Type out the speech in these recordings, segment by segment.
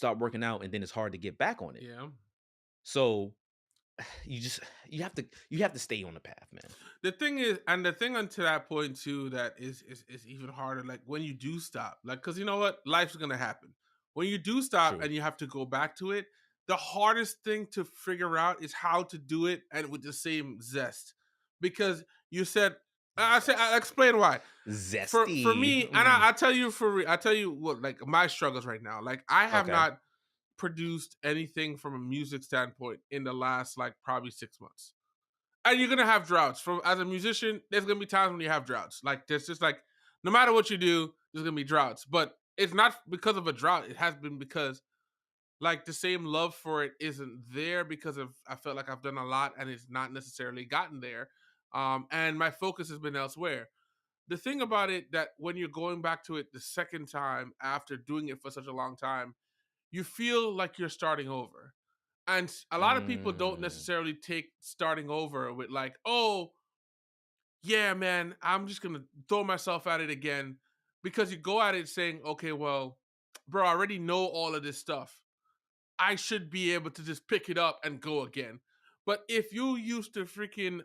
stop working out, and then it's hard to get back on it. Yeah. So you have to stay on the path, man. The thing is, and the thing unto that point too, that is even harder. Like when you do stop, like because you know what, life's gonna happen. When you do stop True. and you have to go back to it, the hardest thing to figure out is how to do it and with the same zest, because you said, I'll explain why. For Zesty. me, and I tell you I tell you what, like my struggles right now. Like I have Okay. not produced anything from a music standpoint in the last like probably 6 months. And you're gonna have droughts. From as a musician, there's gonna be times when you have droughts. Like there's just like no matter what you do, there's gonna be droughts. But it's not because of a drought. It has been because like the same love for it isn't there because of I felt like I've done a lot and it's not necessarily gotten there. And my focus has been elsewhere. The thing about it that when you're going back to it the second time after doing it for such a long time, you feel like you're starting over. And a lot of people don't Mm. necessarily take starting over with like, oh, yeah, man, I'm just gonna throw myself at it again. Because you go at it saying, okay, well, bro, I already know all of this stuff. I should be able to just pick it up and go again. But if you used to freaking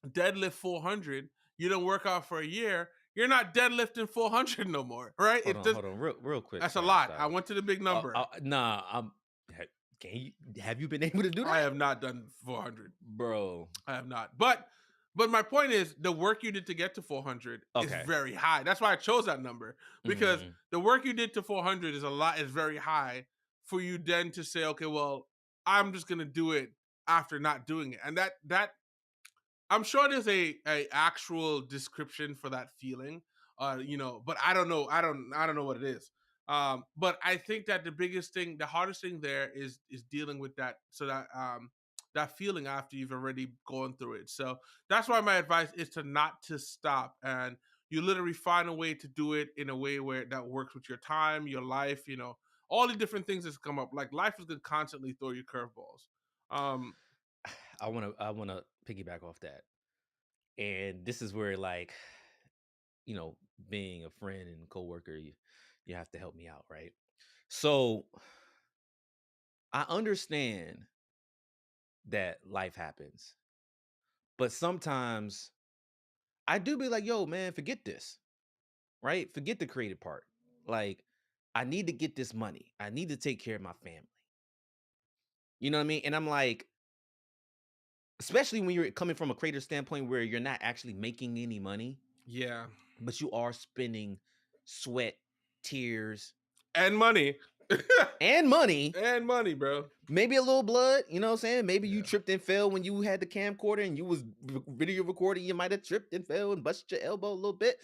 deadlift 400, you don't work out for a year, you're not deadlifting 400 no more, right? It just Hold on, real quick. that's a Sorry, lot. I Styles. went to the big number. Nah, can you have you been able to do I that, have not done 400. bro? I have not. But my point is the work you did to get to 400 is Okay. very high. That's why I chose that number, because Mhm. the work you did to 400 is very high for you then to say, okay, well, I'm just going to do it after not doing it. And that I'm sure there's a actual description for that feeling, but I don't know. I don't know what it is. But I think that the biggest thing, the hardest thing there is dealing with that, so that that feeling after you've already gone through it. So that's why my advice is to not to stop, and you literally find a way to do it in a way where that works with your time, your life, all the different things that's come up. Like life is gonna constantly throw you curveballs. Um, I wanna piggyback off that. And this is where, like, being a friend and coworker, you have to help me out, right? So I understand that life happens, but sometimes I do be like, yo, man, forget this, right? Forget the creative part. Like, I need to get this money. I need to take care of my family. You know what I mean? And I'm like, especially when you're coming from a creator standpoint where you're not actually making any money, yeah, but you are spending sweat, tears, and money. and money, And money, bro. maybe a little blood, you know what I'm saying? Maybe you Yeah. tripped and fell when you had the camcorder and you was video recording, you might have tripped and fell and busted your elbow a little bit,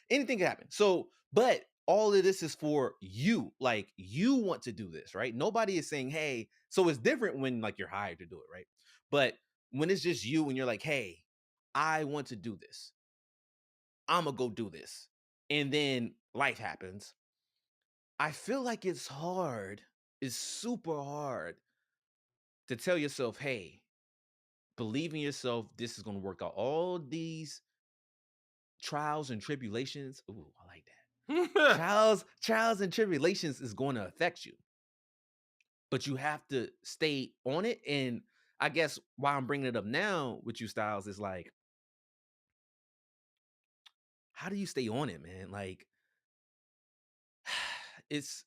anything can happen. So, but all of this is for you. Like, you want to do this, right? Nobody is saying, hey, so it's different when like you're hired to do it, right? But when it's just you and you're like, hey, I want to do this. I'm gonna go do this. And then life happens. I feel like it's hard. It's super hard to tell yourself, hey, believe in yourself. This is going to work out. All these trials and tribulations. Ooh, I like that. Trials and tribulations is going to affect you, but you have to stay on it. And I guess why I'm bringing it up now with you, Styles, is like, how do you stay on it, man? Like, it's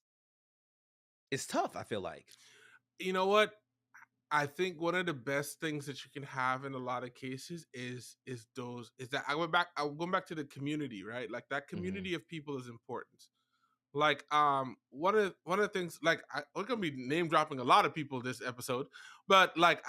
tough. I feel like. You know what? I think one of the best things that you can have in a lot of cases is that I'm going back to the community, right? Like that Mhm. community of people is important. Like one of the things, like we're gonna be name dropping a lot of people this episode, but like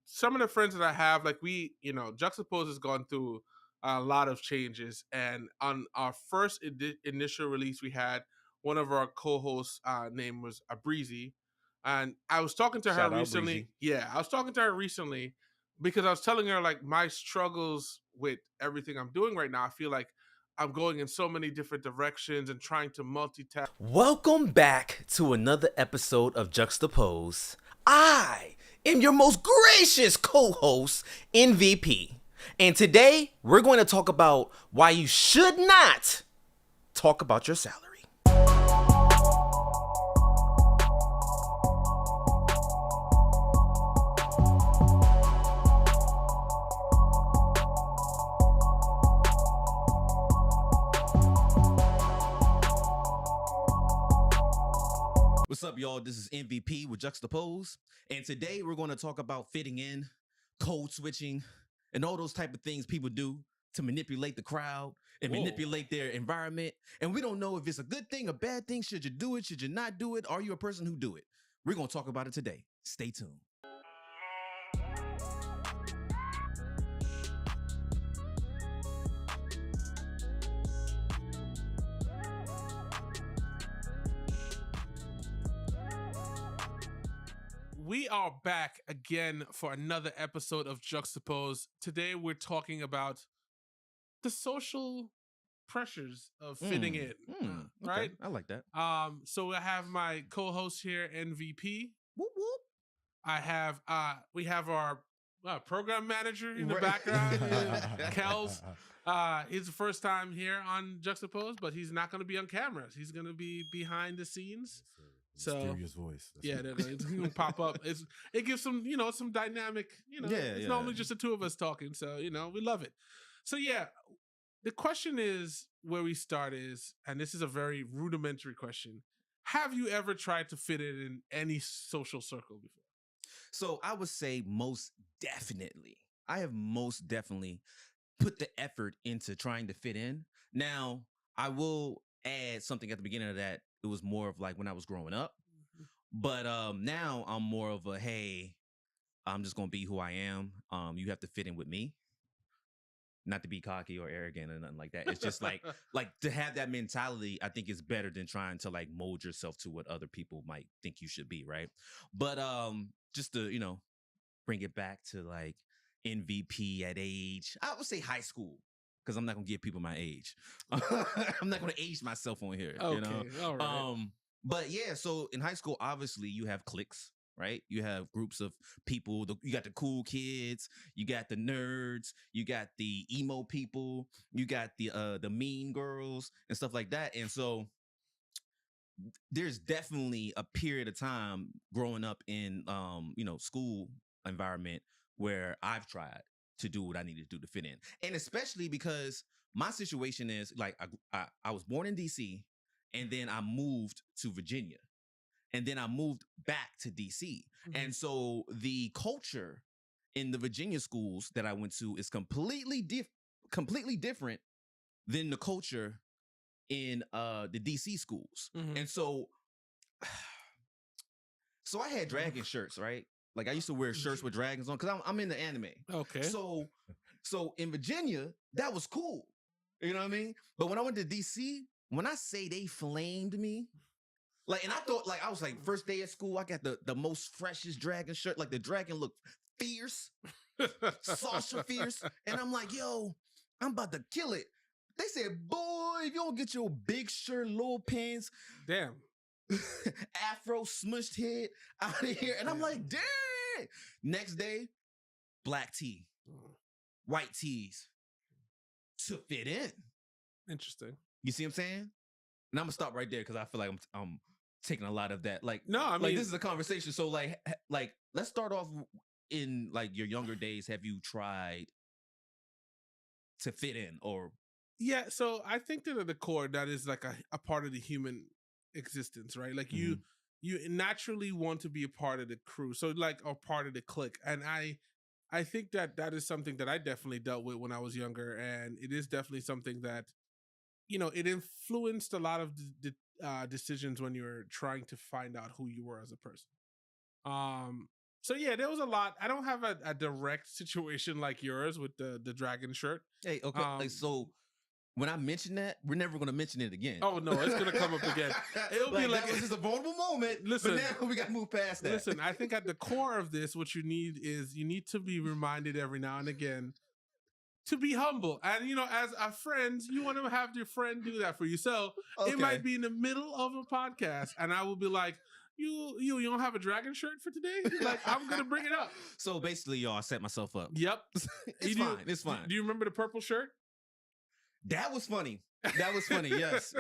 some of the friends that I have, like Juxtapose has gone through a lot of changes, and on our first initial release, we had one of our co-hosts name was Breezy, and I was talking to her Shout out recently. Breezy. Yeah, I was talking to her recently because I was telling her like my struggles with everything I'm doing right now. I feel like I'm going in so many different directions and trying to multitask. Welcome back to another episode of Juxtapose. I am your most gracious co-host, MVP. And today, we're going to talk about why you should not talk about your salary. What's up, y'all? This is MVP with Juxtapose, and today we're going to talk about fitting in, code switching, and all those type of things people do to manipulate the crowd and Whoa. manipulate their environment. And we don't know if it's a good thing, a bad thing. Should you do it? Should you not do it? Are you a person who do it? We're going to talk about it today. Stay tuned. We are back again for another episode of Juxtapose. Today we're talking about the social pressures of fitting in, right? Okay, I like that. So I have my co-host here, MVP. Whoop, whoop. I have we have our program manager in the background, Kels. He's the first time here on Juxtapose, but he's not going to be on cameras. He's going to be behind the scenes. So mysterious voice. That's it's gonna pop up. It gives some, some dynamic. It's normally just the two of us talking. So we love it. So the question is where we start is, and this is a very rudimentary question: have you ever tried to fit it in any social circle before? So I would say most definitely. I have most definitely put the effort into trying to fit in. Now I will add something at the beginning of that. It was more of like when I was growing up. But now I'm more of a, hey, I'm just going to be who I am. You have to fit in with me. Not to be cocky or arrogant or nothing like that. It's just like to have that mentality, I think is better than trying to like mold yourself to what other people might think you should be, right? But just to, bring it back to like MVP at age, I would say high school. Because I'm not gonna give people my age. I'm not gonna age myself on here. Okay, all right. But yeah, so in high school, obviously you have cliques, right? You have groups of people. You got the cool kids, you got the nerds, you got the emo people, you got the mean girls and stuff like that. And so there's definitely a period of time growing up in school environment where I've tried to do what I needed to do to fit in. And especially because my situation is like, I was born in DC and then I moved to Virginia and then I moved back to DC. Mm-hmm. And so the culture in the Virginia schools that I went to is completely different than the culture in the DC schools. Mm-hmm. And so I had dragon shirts, right? Like I used to wear shirts with dragons on because I'm into anime. Okay. So in Virginia, that was cool. You know what I mean? But when I went to DC, when I say they flamed me, like, and I thought like I was like first day at school, I got the most freshest dragon shirt. Like the dragon looked fierce, saucer fierce. And I'm like, yo, I'm about to kill it. They said, boy, if you don't get your big shirt, little pants, damn. Afro smushed head out of here. And I'm like, dang. Next day, black tee, white tees to fit in. Interesting. You see what I'm saying? And I'm gonna stop right there because I feel like I'm taking a lot of that. Like, no, I mean, like this is a conversation. So like let's start off in like your younger days. Have you tried to fit in or? Yeah, so I think that at the core, that is like a part of the human existence, right? Like you naturally want to be a part of the crew, so like a part of the clique. And I think that is something that I definitely dealt with when I was younger, and it is definitely something that it influenced a lot of the decisions when you were trying to find out who you were as a person. So yeah, there was a lot. I don't have a direct situation like yours with the dragon shirt. Hey, okay, so when I mention that, we're never going to mention it again. Oh no, it's going to come up again. It'll be like that was just a vulnerable moment. Listen, but now we got to move past that. Listen, I think at the core of this, what you need to be reminded every now and again to be humble. And as our friends, you want to have your friend do that for you. So it might be in the middle of a podcast, and I will be like, You don't have a dragon shirt for today? Like, I'm gonna bring it up. So basically, y'all, I set myself up. Yep. It's fine. Do you remember the purple shirt? That was funny. Yes,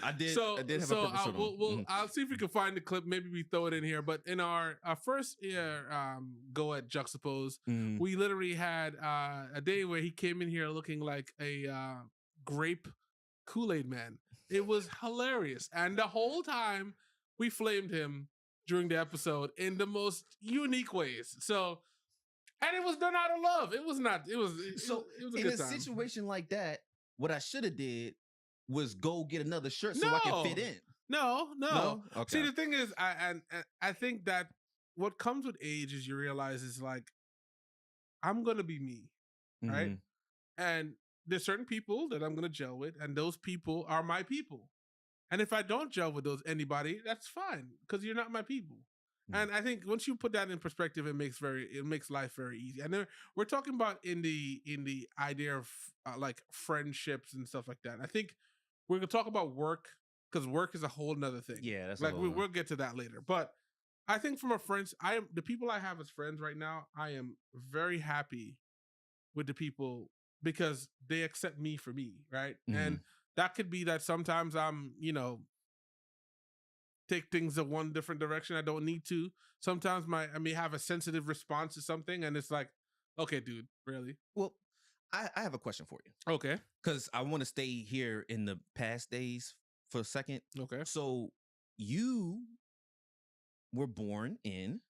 I did. I did have a purple shirt on. I'll see if we can find the clip. Maybe we throw it in here. But in our first go at Juxtapose, we literally had a day where he came in here looking like a grape Kool-Aid man. It was hilarious, and the whole time we flamed him during the episode in the most unique ways. So, and it was done out of love. It was not. So It was a in good a time. situation like that, what I should have did was go get another shirt so I can fit No, in. no, no. No? See, Okay. the thing is, I think that what comes with age is you realize is like I'm gonna be me, right? Mhm. And there's certain people that I'm gonna gel with, and those people are my people. And if I don't gel with those anybody, that's fine because you're not my people. Mm. And I think once you put that in perspective, it makes life very easy. And then we're talking about in the idea of like friendships and stuff like that. I think we're gonna talk about work because work is a whole nother thing. Yeah, that's a Like whole we'll get to that later. But I think from a friends, I am the people I have as friends right now. I am very happy with the people because they accept me for me, right? And Mhm. that could be that sometimes I'm, take things in one different direction. I don't need to. Sometimes I may have a sensitive response to something, and it's like, okay, dude, really? Well, I have a question for you Okay, because I want to stay here in the past days for a second. okay. So you were born in.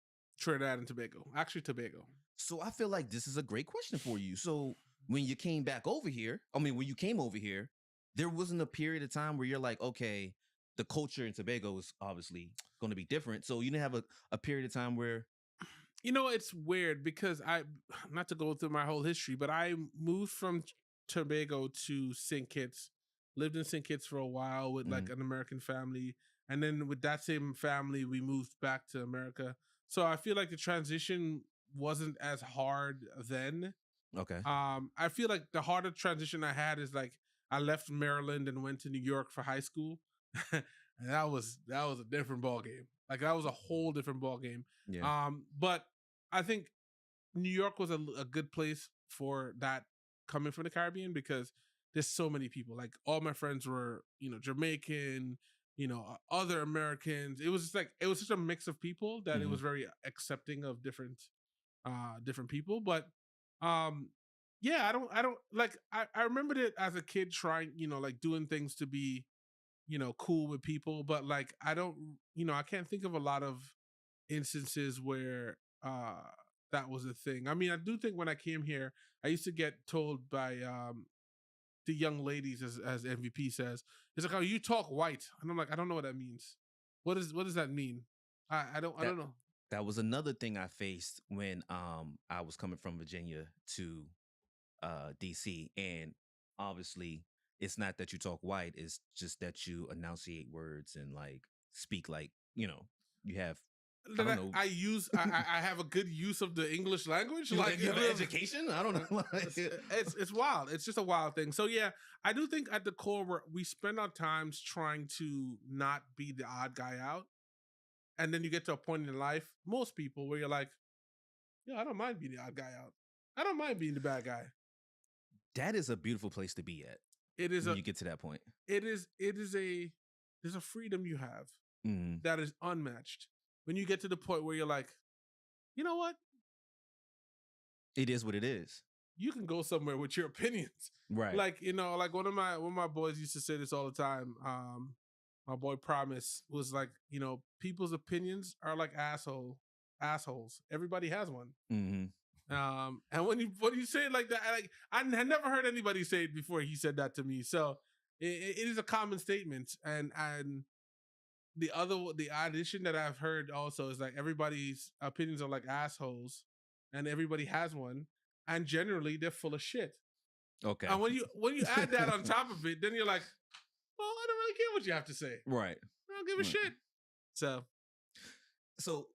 Trinidad and Tobago, actually Tobago. So I feel like this is a great question for you. So when you came back over here, I mean, when you came over here, there wasn't a period of time where you're like, okay, the culture in Tobago is obviously going to be different. So you didn't have a period of time where, It's weird because not to go through my whole history, but I moved from Tobago to St. Kitts, lived in St. Kitts for a while with like Mhm. an American family. And then with that same family, we moved back to America. So I feel like the transition wasn't as hard then. Okay. I feel like the harder transition I had is like I left Maryland and went to New York for high school. And that was a different ball game. Like that was a whole different ball game. Yeah. But I think New York was a good place for that coming from the Caribbean because there's so many people. Like all my friends were, Jamaican, other Americans. It was just like it was such a mix of people that it Mhm. was very accepting of different people. But um yeah, I don't like I remembered it as a kid trying, like doing things to be, cool with people, but like I don't, I can't think of a lot of instances where that was a thing. I mean, I do think when I came here, I used to get told by the young ladies as MVP says, it's like, oh, you talk white. And I'm like, I don't know what that means. What does that mean? I That don't know. that was another thing I faced when I was coming from Virginia to DC, and obviously it's not that you talk white, it's just that you enunciate words and like speak like, you have, I That don't know. I use I have a good use of the English language. Like You have an education? I don't know. it's wild. It's just a wild thing. So yeah, I do think at the core we spend our times trying to not be the odd guy out, and then you get to a point in life, most people, where you're like, yeah, I don't mind being the odd guy out. I don't mind being the bad guy. That is a beautiful place to be at It is when a you get to that point. it is a there's a freedom you have Mhm. that is unmatched when you get to the point where you're like, you know what, It is what it is. you can go somewhere with your opinions. Right. Like, like one of my boys used to say this all the time. My boy Promise was like, people's opinions are like assholes. Everybody has one. Mhm. And when you say it like that, like I had never heard anybody say it before. He said that to me, so it is a common statement. And the addition that I've heard also is like everybody's opinions are like assholes, and everybody has one, and generally they're full of shit. Okay. And when you add that on top of it, then you're like, well, I don't really care what you have to say. Right. I don't give a Right. shit. So So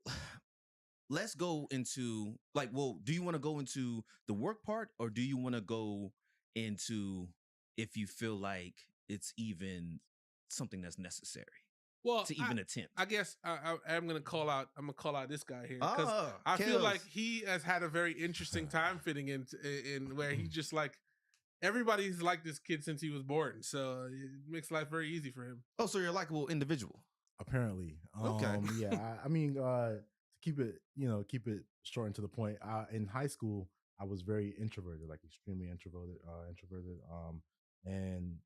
let's go into like, well, do you want to go into the work part, or do you want to go into if you feel like it's even something that's necessary well, to even attempt? I guess I'm gonna call out. I'm gonna call out this guy here because Oh, I feel kills. like he has had a very interesting time fitting in where he just like everybody's like this kid since he was born, so it makes life very easy for him. Oh, so you're a likable individual. Apparently. Okay. Yeah, I mean, to keep it short and to the point. In high school, I was very introverted, like extremely introverted. And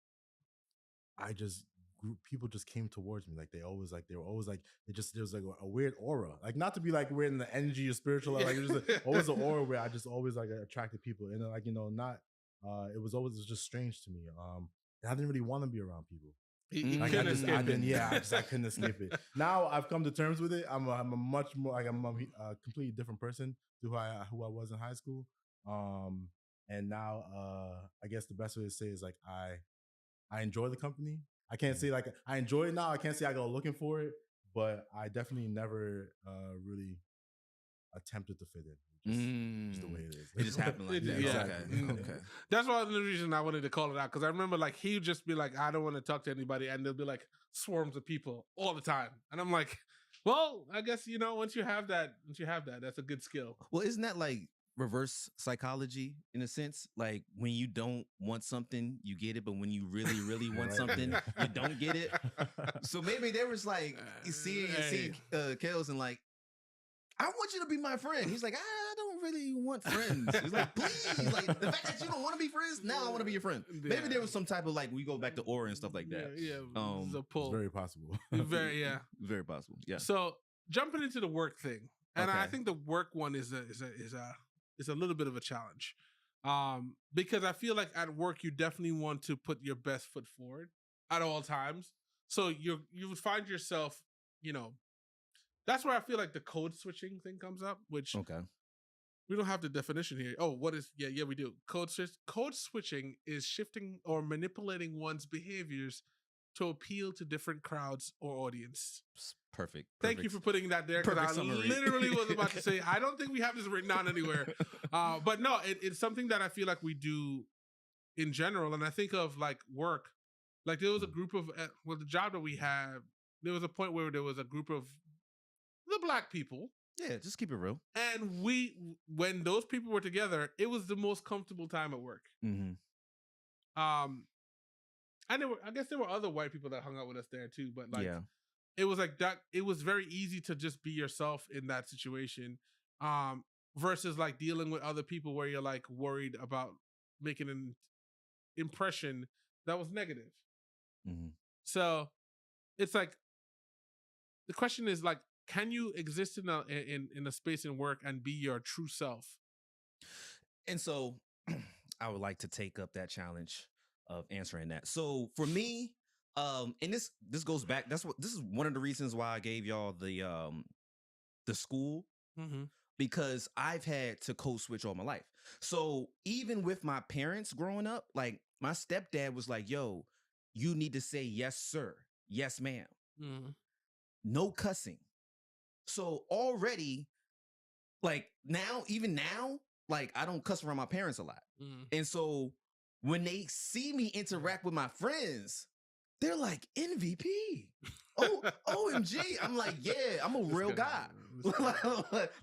I just people just came towards me. Like they were always like, there was like a weird aura. Like not to be like weird in the energy or spiritual, like it was just always an aura where I just always like attracted people. And like, not, it was just strange to me. And I didn't really want to be around people. You Like couldn't escape it. I couldn't escape it. Now I've come to terms with it. I'm a much more like I'm a completely different person to who I was in high school. And now I guess the best way to say is like I enjoy the company. I can't say like I enjoy it now. I can't say I go looking for it, but I definitely never really attempted to fit in. Just the way it is. It just happened like that. Yeah. Okay. That's why the reason I wanted to call it out, because I remember like he would just be like, I don't want to talk to anybody, and there'll be like swarms of people all the time, and I'm like, well, I guess once you have that, that's a good skill. Well, isn't that like reverse psychology in a sense? Like when you don't want something, you get it, but when you really, really want something, you don't get it. So maybe there was like seeing Kels and like, I want you to be my friend. He's like, I don't really want friends. He's like, please, like the fact that you don't want to be friends, now I want to be your friend. Yeah. Maybe there was some type of like, we go back to aura and stuff like that. Yeah, it's a pull. It's very possible. Very possible. Yeah. So jumping into the work thing, and Okay. I think the work one is a little bit of a challenge, because I feel like at work you definitely want to put your best foot forward at all times. So you would find yourself, that's where I feel like the code switching thing comes up, which we don't have the definition here. Oh, what is? Yeah, we do. Code switching is shifting or manipulating one's behaviors to appeal to different crowds or audience. Perfect. Thank you for putting that there, because I literally was about to say, I don't think we have this written down anywhere. But no, it's something that I feel like we do in general. And I think of like work, like there was a group of, the job that we had, there was a point where there was a group of the Black people. Yeah, just keep it real. And when those people were together, it was the most comfortable time at work. Mm-hmm. And I guess there were other white people that hung out with us there too, but like, it was like that. It was very easy to just be yourself in that situation, versus like dealing with other people where you're like worried about making an impression that was negative. Mm-hmm. So it's like, the question is like, can you exist in a space in work and be your true self? And so I would like to take up that challenge of answering that. So for me, and this goes back, this is one of the reasons why I gave y'all the school, because I've had to code switch all my life. So even with my parents growing up, like my stepdad was like, yo, you need to say yes, sir. Yes, ma'am. No cussing. So already, like even now, like I don't cuss around my parents a lot. And so when they see me interact with my friends, they're like, MVP. Oh, OMG. I'm like, yeah, I'm a real guy.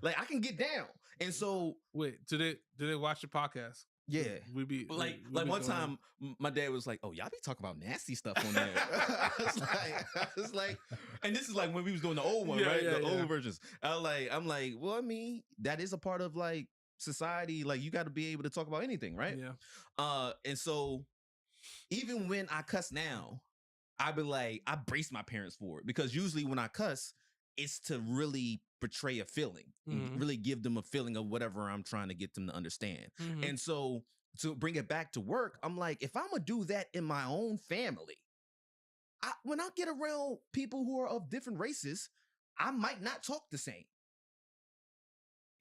Like I can get down. And so wait, did they watch the podcast? Yeah. We one time my dad was like, oh, y'all be talking about nasty stuff on there. I was like, and this is like when we was doing the old one, right? The old versions. I'm like, well, I mean, that is a part of like society. Like you got to be able to talk about anything, right? Yeah. And so even when I cuss now, I be like, I brace my parents for it, because usually when I cuss, it's to really portray a feeling, really give them a feeling of whatever I'm trying to get them to understand. And so to bring it back to work, I'm like, if I'm gonna do that in my own family, when I get around people who are of different races, I might not talk the same.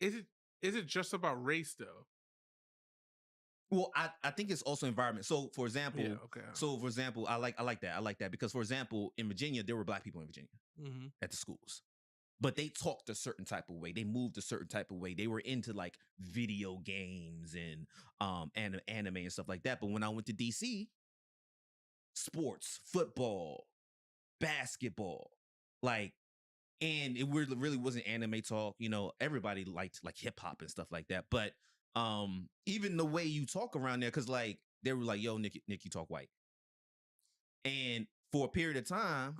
Is it just about race though? Well, I think it's also environment. So for example, I like that because for example, in Virginia, there were Black people in Virginia at the schools, but they talked a certain type of way. They moved a certain type of way. They were into like video games and anime and stuff like that. But when I went to DC, sports, football, basketball, like, and it really wasn't anime talk. Everybody liked like hip hop and stuff like that. But even the way you talk around there, because like they were like, yo, Nick, you talk white. And for a period of time,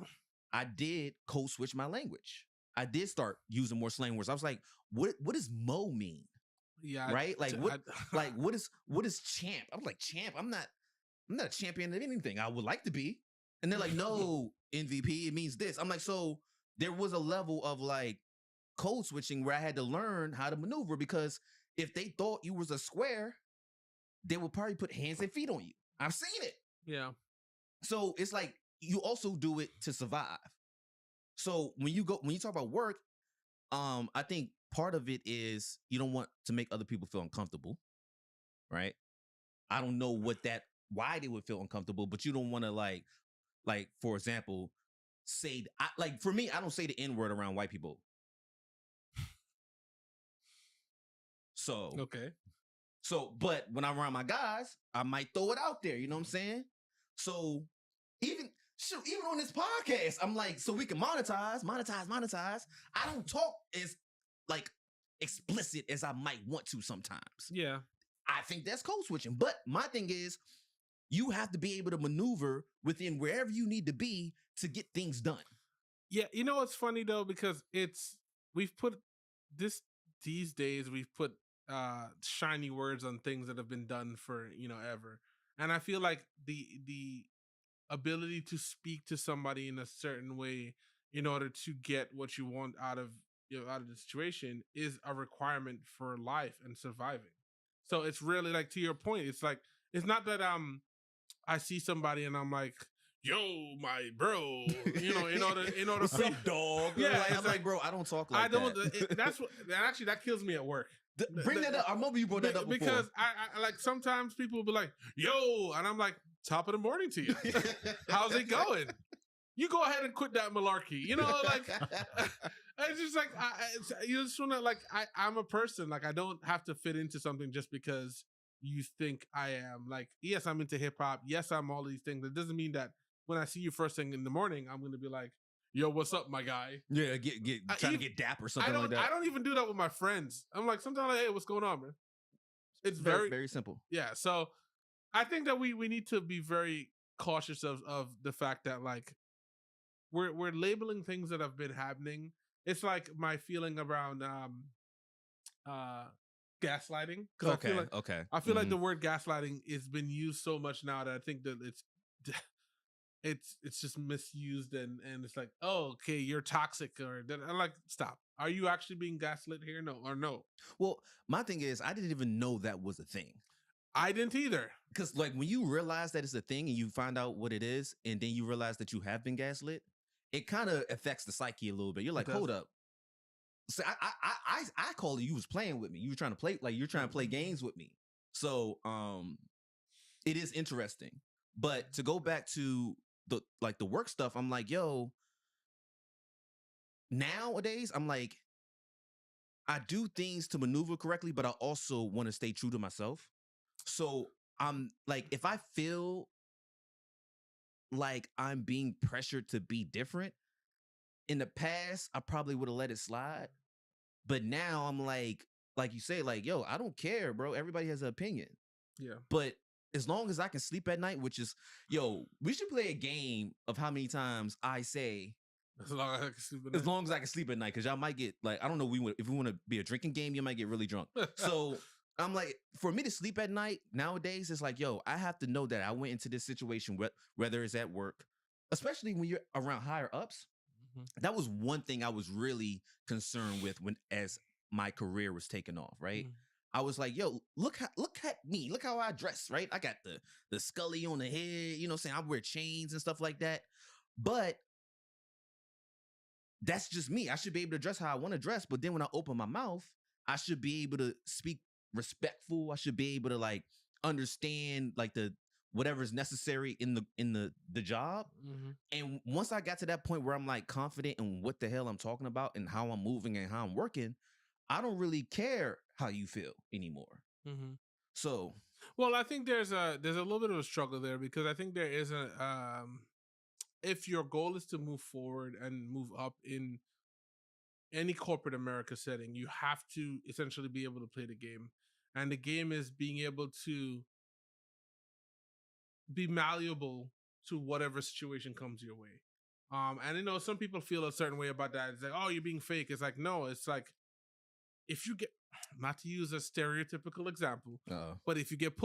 I did code switch my language. I did start using more slang words. I was like, what does mo mean? Yeah. Right? What is champ? I was like, champ, I'm not a champion of anything. I would like to be. And they're like, no, MVP, it means this. I'm like, so there was a level of like code switching where I had to learn how to maneuver, because if they thought you was a square, they would probably put hands and feet on you. I've seen it. Yeah. So it's like you also do it to survive. So when you talk about work, I think part of it is you don't want to make other people feel uncomfortable, right? I don't know why they would feel uncomfortable, but you don't want to like for example, like for me, I don't say the N word around white people. So Okay. but when I'm around my guys, I might throw it out there. You know what I'm saying? So even on this podcast, I'm like, so we can monetize. I don't talk as like explicit as I might want to sometimes. Yeah. I think that's code switching. But my thing is, you have to be able to maneuver within wherever you need to be to get things done. Yeah, you know what's funny though, because we've put these days we've put shiny words on things that have been done for ever, and I feel like the ability to speak to somebody in a certain way in order to get what you want out of the situation is a requirement for life and surviving. So it's really like, to your point, it's like, it's not that I see somebody and I'm like, yo, my bro, in order What's for up, dog? Yeah, Like, I'm like, bro, I don't talk like I don't. that. That's what actually that kills me at work. Bring that up. I remember you brought that up before. Because I like, sometimes people will be like, yo, and I'm like, top of the morning to you. How's it going? You go ahead and quit that malarkey. Like it's just like you just wanna, like, I'm a person. Like, I don't have to fit into something just because you think I am. Like, yes, I'm into hip hop. Yes, I'm all these things. It doesn't mean that when I see you first thing in the morning, I'm gonna be like, yo, what's up, my guy? Yeah, trying to get dap or something like that. I don't even do that with my friends. I'm like, sometimes like, hey, what's going on, man? It's very, very simple. Yeah. So I think that we need to be very cautious of the fact that, like, we're labeling things that have been happening. It's like my feeling around gaslighting. Okay. I feel like the word gaslighting has been used so much now that I think that it's just misused, and it's like, oh, okay, you're toxic, or that. I'm like, stop. Are you actually being gaslit here? No. Well, my thing is, I didn't even know that was a thing. I didn't either. Because like when you realize that it's a thing and you find out what it is, and then you realize that you have been gaslit, it kind of affects the psyche a little bit. You're like, hold up. So I called you was playing with me. You were trying to play, like, you're trying to play games with me. So it is interesting. But to go back to the work stuff, I'm like, yo, nowadays I'm like, I do things to maneuver correctly, but I also want to stay true to myself. So I'm like, if I feel like I'm being pressured to be different, in the past, I probably would have let it slide. But now I'm like you say, like, yo, I don't care, bro. Everybody has an opinion. Yeah. But as long as I can sleep at night, which is, yo, we should play a game of how many times I say, as long as I can sleep at night. As long as I can sleep at night, because y'all might get, like, I don't know, if we want to be a drinking game, you might get really drunk. So I'm like, for me to sleep at night nowadays, it's like, yo, I have to know that I went into this situation, whether it's at work, especially when you're around higher ups. That was one thing I was really concerned with as my career was taking off, right? I was like, yo, look at me. Look how I dress, right? I got the scully on the head, you know what I'm saying? I wear chains and stuff like that. But that's just me. I should be able to dress how I want to dress. But then when I open my mouth, I should be able to speak respectful. I should be able to, like, understand, like, whatever's necessary in the job. And once I got to that point where I'm, like, confident in what the hell I'm talking about and how I'm moving and how I'm working, I don't really care how you feel anymore. So, well, I think there's a little bit of a struggle there, because I think there is if your goal is to move forward and move up in any corporate America setting, you have to essentially be able to play the game. And the game is being able to be malleable to whatever situation comes your way. And some people feel a certain way about that. It's like, oh, you're being fake. It's like, no, it's like, if you get, not to use a stereotypical example, but if you get pulled